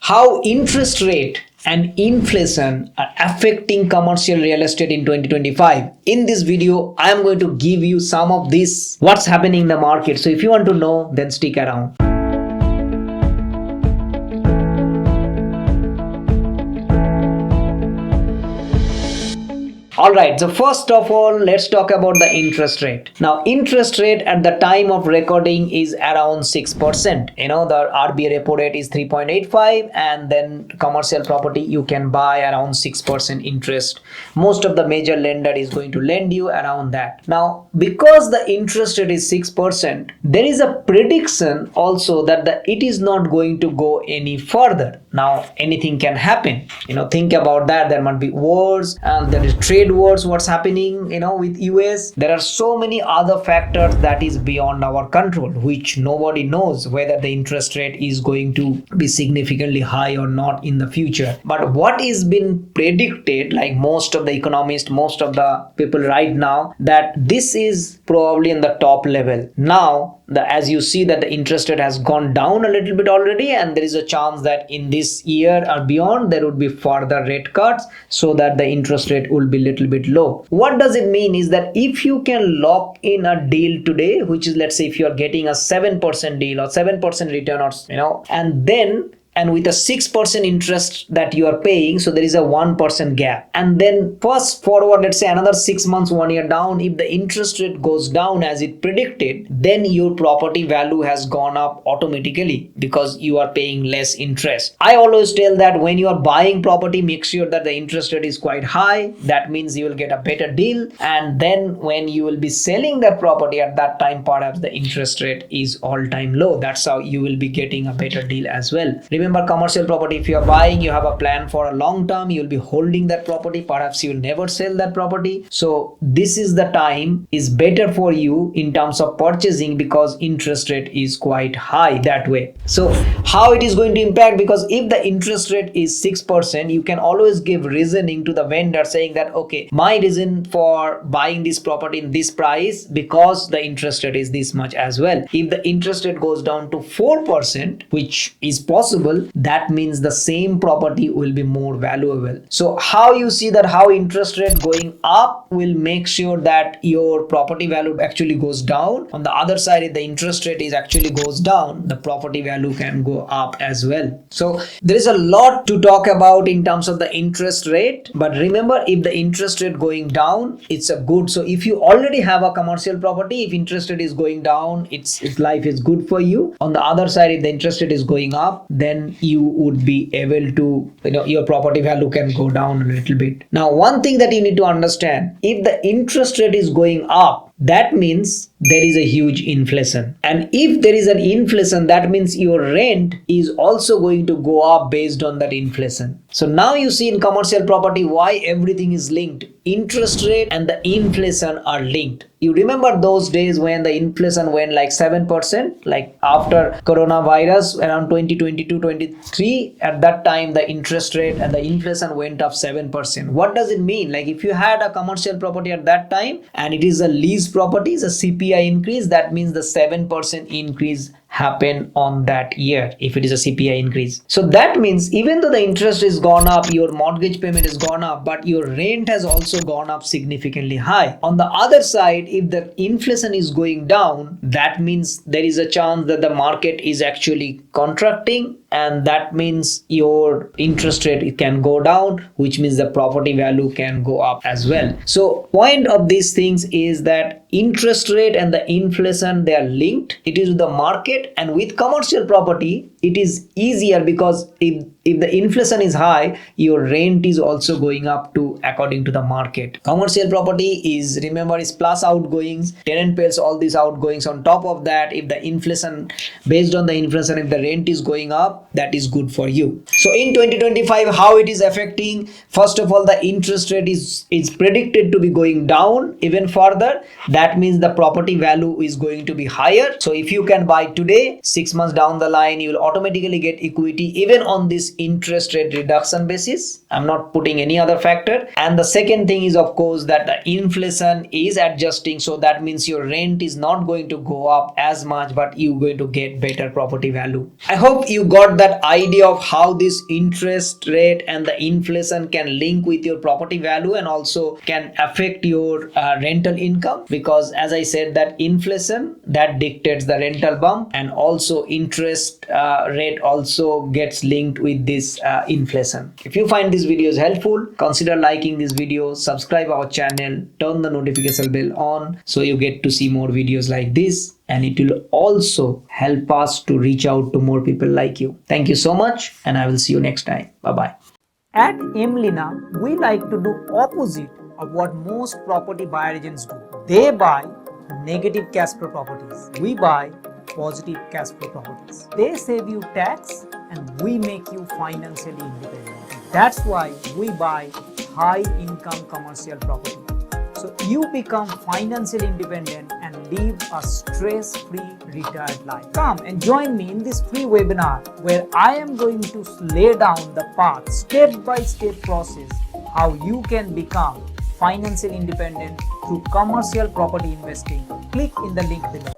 how interest rate and inflation are affecting commercial real estate in 2025. In this video, I am going to give you some of this, what's happening in the market. So if you want to know, then stick around. Alright, so first of all, let's talk about the interest rate. Now, interest rate at the time of recording is around 6%. You know, the RBI repo rate is 3.85, and then commercial property you can buy around 6% interest. Most of the major lender is going to lend you around that. Now, because the interest rate is 6%, there is a prediction also that it is not going to go any further. Now, anything can happen. You know, think about that. There might be wars, and there is trade wars, what's happening, you know, with US. There are so many other factors that is beyond our control, which nobody knows whether the interest rate is going to be significantly high or not in the future. But what is been predicted, like most of the economists, most of the people right now, that this is probably in the top level. Now, as you see that the interest rate has gone down a little bit already, and there is a chance that in this year or beyond there would be further rate cuts so that the interest rate will be little bit low. What does it mean is that if you can lock in a deal today, which is, let's say, if you are getting a 7% deal or 7% return, or you know, and with a 6% interest that you are paying, so there is a 1% gap. And then fast forward, let's say another 6 months, 1 year down, if the interest rate goes down as it predicted, then your property value has gone up automatically because you are paying less interest. I always tell that when you are buying property, make sure that the interest rate is quite high. That means you will get a better deal. And then when you will be selling that property at that time, perhaps the interest rate is all-time low. That's how you will be getting a better deal as well. Remember, commercial property, if you are buying, you have a plan for a long term. You will be holding that property. Perhaps you will never sell that property. So this is the time is better for you in terms of purchasing because interest rate is quite high that way. So how it is going to impact? Because if the interest rate is 6%, you can always give reasoning to the vendor saying that, okay, my reason for buying this property in this price because the interest rate is this much as well. If the interest rate goes down to 4%, which is possible, that means the same property will be more valuable. So how you see that how interest rate going up will make sure that your property value actually goes down. On the other side, if the interest rate is actually goes down, the property value can go up as well. So there is a lot to talk about in terms of the interest rate. But remember, if the interest rate going down, it's a good. So if you already have a commercial property, if interest rate is going down, its life is good for you. On the other side, if the interest rate is going up, then you would be able to, you know, your property value can go down a little bit. Now, one thing that you need to understand, if the interest rate is going up, that means there is a huge inflation. And if there is an inflation, that means your rent is also going to go up based on that inflation. So now you see in commercial property why everything is linked. Interest rate and the inflation are linked. You remember those days when the inflation went like 7%, like after coronavirus around 2022-23, at that time the interest rate and the inflation went up 7%. What does it mean? Like if you had a commercial property at that time and it is a lease property, is a CPI increase, that means the 7% increase happen on that year if it is a CPI increase. So that means even though the interest is gone up, your mortgage payment is gone up, but your rent has also gone up significantly high. On the other side, if the inflation is going down, that means there is a chance that the market is actually contracting, and that means your interest rate can go down, which means the property value can go up as well. So point of these things is that interest rate and the inflation, they are linked. It is the market, and with commercial property it is easier because if the inflation is high, your rent is also going up to according to the market. Commercial property is, remember, is plus outgoings, tenant pays all these outgoings. On top of that, if the inflation, based on the inflation, if the rent is going up, that is good for you. So in 2025, how it is affecting? First of all, the interest rate is predicted to be going down even further. That means the property value is going to be higher. So if you can buy today, 6 months down the line, you will automatically get equity even on this interest rate reduction basis. I'm not putting any other factor. And the second thing is, of course, that the inflation is adjusting. So that means your rent is not going to go up as much, but you're going to get better property value. I hope you got that idea of how this interest rate and the inflation can link with your property value and also can affect your rental income, because as I said, that inflation that dictates the rental bump, and also interest rate also gets linked with this inflation. If you find these videos helpful, consider liking this video, subscribe our channel, turn the notification bell on so you get to see more videos like this, and it will also help us to reach out to more people like you. Thank you so much, and I will see you next time. Bye bye. At Emlina, we like to do opposite of what most property buyer agents do. They buy negative cash flow properties. We buy positive cash flow properties. They save you tax and we make you financially independent. That's why we buy high income commercial property. So you become financially independent and live a stress-free retired life. Come and join me in this free webinar where I am going to lay down the path, step-by-step process, how you can become financially independent through commercial property investing. Click in the link below.